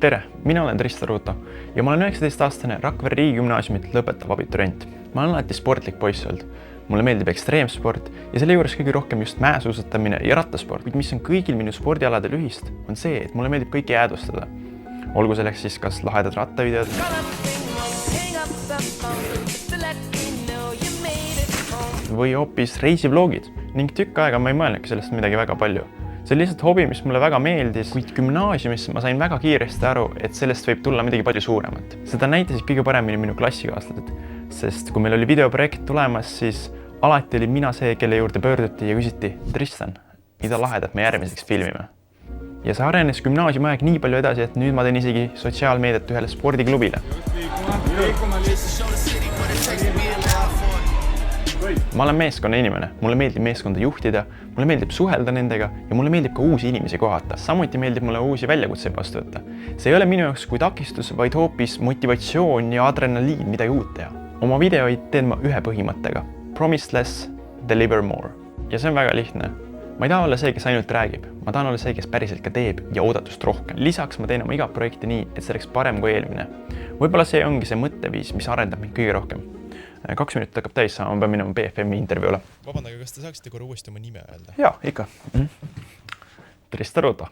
Tere, mina olen Tristan Ruuto ja ma olen 19-aastane Rakvere riigigümnaasiumit lõpetav abiturient. Ma olen alati sportlik poiss olnud. Mulle meeldib ekstreemsport ja selle juures kõige rohkem just mäesuusatamine ja rattasport. Kuid mis on kõigil minu spordialadel ühist, on see, et mulle meeldib kõike jäädvustada. Olgu selleks siis kas lahedad rattavideod või hoopis reisivlogid ning tükk aega ma ei mõelnudki sellest midagi väga palju. See oli lihtsalt hobi, mis mulle väga meeldis, kuid gümnaasiumis ma sain väga kiiresti aru, et sellest võib tulla midagi palju suuremat. Seda näitasid kõige paremini minu klassikaaslased, sest kui meil oli videoprojekt tulemas, siis alati oli mina see, kelle juurde pöörduti ja küsiti, Tristan, mida lahedat me järgmiseks filmime. Ja see arenes gümnaasiumiaeg nii palju edasi, et nüüd ma teen isegi sotsiaalmeediat ühele spordiklubile. Ma olen meeskonna inimene, mulle meeldib meeskonda juhtida, mulle meeldib suhelda nendega ja mulle meeldib ka uusi inimesi kohata. Samuti meeldib mulle uusi väljakutseid vastu võtta. See ei ole minu jaoks kui takistus, vaid hoopis motivatsioon ja adrenaliin midagi uut teha. Oma videoid teen ma ühe põhimõttega. Promise less, deliver more. Ja see on väga lihtne. Ma ei taha olla see, kes ainult räägib. Ma tahan olla see, kes päriselt ka teeb ja oodatust rohkem. Lisaks ma teen oma iga projekti nii, et see oleks parem kui eelmine. Võib-olla see ongi see mõtteviis, mis arendab mind kõige rohkem. 2 minutit hakkab täis saama, ma pean minema BFM-i intervjuule. Vabandage, kas te saaksite korra uuesti oma nime öelda? Jaa, ikka. Tristan Ruuto.